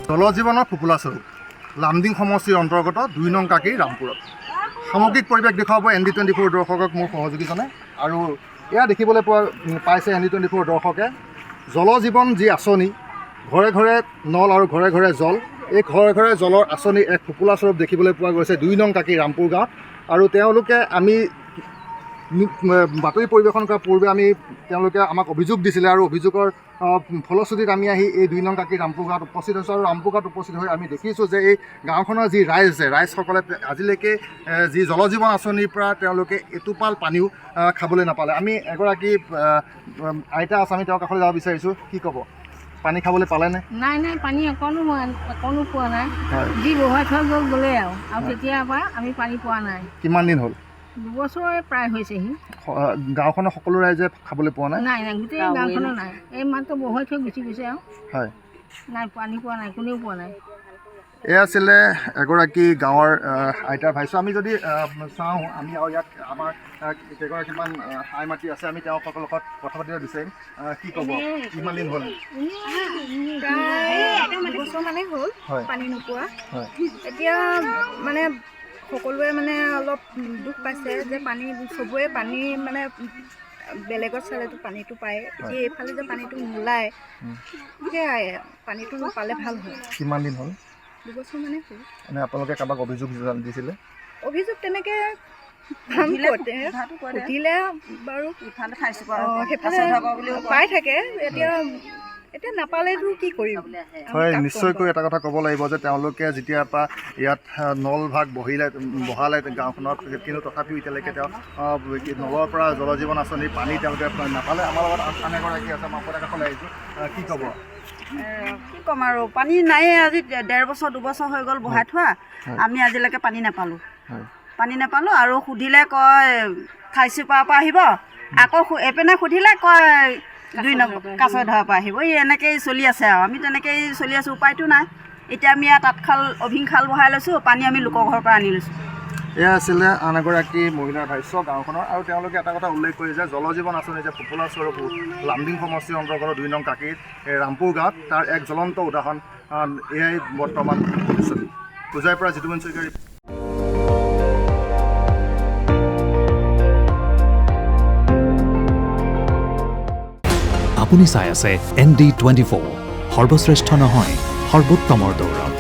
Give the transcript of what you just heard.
জলজীৱনৰ ফুপুলা স্বৰূপ লামডিং সমষ্টিৰ অন্তৰ্গত 2 নং কাকি ৰামপুৰত সামগ্ৰিক পৰিৱেশ দেখুৱাব ND24 দৰ্শকক মোৰ সহযোগীজনে। আৰু এয়া দেখিবলৈ পাইছে ND24 দৰ্শকে জলজীৱন যি আঁচনি, ঘৰে ঘৰে নল আৰু ঘৰে ঘৰে জল, এই ঘৰে ঘৰে জলৰ আঁচনি এক ফুপুলা স্বৰূপ দেখিবলৈ পোৱা গৈছে 2 নং কাকি ৰামপুৰ গাঁৱত। আৰু আমি বাতৰি পৰিৱেশন কৰাৰ পূৰ্বে তেওঁলোকে আমাক অভিযোগ দিছিলে আৰু অভিযোগৰ ফলশ্ৰুতিত আমি আহি এই 2 নং কাকি ৰামপুৰ গাঁৱত উপস্থিত হৈছোঁ। আৰু ৰামপুৰ গাঁৱত উপস্থিত হৈ আমি দেখিছোঁ যে এই গাঁওখনৰ যি ৰাইজ আছে, ৰাইজসকলে আজিলৈকে যি জলজীৱন আঁচনিৰ পৰা তেওঁলোকে এটোপাল পানীও খাবলৈ নাপালে। আমি এগৰাকী আইতা আছে, আমি তেওঁৰ কাষলৈ যাব বিচাৰিছোঁ। কি ক'ব, পানী খাবলৈ পালেনে? নাই, পানী অকণো পোৱা নাই। যি বহুৱাই থৈ গ'লে আৰু তেতিয়াৰ পৰা আমি পানী পোৱা নাই। কিমান দিন হ'ল? 2 বছৰে প্ৰায় হৈছেহি। গাঁওখনৰ সকলো ৰাইজে খাবলৈ পোৱা নাই? নাই, গোটেই গাঁওখনৰ নাই। এই মাত্ৰ বহুৱাই থৈ গুচি গৈছে আৰু হয়, নাই, পানী পোৱা নাই, কোনেও পোৱা নাই। এয়া আছিলে এগৰাকী গাঁৱৰ আইতাৰ ভাইছো। আমি যদি চাওঁ, আমি আৰু ইয়াত আমাৰ কেইগৰাকীমান আই মাতি আছে, আমি তেওঁলোকৰ লগত কথা পাতিব বিচাৰিম। কি ক'ব, কিমান দিন হ'ল? প্ৰায় 2 বছৰ মানে হ'ল পানী নোপোৱা। এতিয়া মানে সকলোৱে মানে অলপ দুখ পাইছে যে চবৰে পানী মানে বেলেগত চালেতো পানীটো পায়, এতিয়া এইফালে যে পানীটো নোলায়, সেয়াই পানীটো পালে ভাল হয়। কিমান দিন হ'ল? 2 বছৰ মানে হ'ল। মানে আপোনালোকে কাৰোবাক অভিযোগ দিছিলে? অভিযোগ তেনেকৈ সুধিলে বাৰু সেইফালে পাই থাকে। এতিয়া নাপালেতো কি কৰিম? হয়, নিশ্চয়কৈ এটা কথা ক'ব লাগিব যে তেওঁলোকে যেতিয়াৰ পৰা ইয়াত নল ভাগ বহালে গাঁওখনত, কিন্তু তথাপিও এতিয়ালৈকে তেওঁ নলৰ পৰা জলজীৱন আঁচনিৰ পানী তেওঁলোকে নাপালে। আমাৰ লগত আন এগৰাকী আছে, মই আপোনাৰ কাষলৈ আহিছোঁ। কি ক'ব? কি ক'ম আৰু, পানী নায়ে। আজি 1.5 বছৰ 2 বছৰ হৈ গ'ল বহাই থোৱা, আমি আজিলৈকে পানী নাপালোঁ। আৰু সুধিলে কয় খাইচিপাৰ পৰা আহিব, আকৌ এপিনে সুধিলে কয় 2 নং কাছৰ ধৰাৰ পৰা আহিব। এনেকৈয়ে চলি আছে আৰু আমি তেনেকৈয়ে চলি আছোঁ, উপায়তো নাই। এতিয়া আমি ইয়াত তাঁতশাল অভিংশাল বহাই লৈছোঁ, পানী আমি লোকৰ ঘৰৰ পৰা আনি লৈছোঁ। এয়া আছিলে আন এগৰাকী মহিলাৰ ভাষ্য গাঁওখনৰ। আৰু তেওঁলোকে এটা কথা উল্লেখ কৰি যে জলজীৱন আঁচনি যে ফুপুলা স্বৰূপ লামডিং সমষ্টিৰ অন্তৰ্গত 2 নং কাকিৰ ৰামপুৰ গাঁৱত, তাৰ এক জ্বলন্ত উদাহৰণ এয়াই বৰ্তমান পৰিস্থিতি। পূজাৰ পৰা জিতুমন চৈকাৰী। আপুনি চাই আছে ND24, সৰ্বশ্ৰেষ্ঠ নহয়, সৰ্বোত্তমৰ দৌৰত।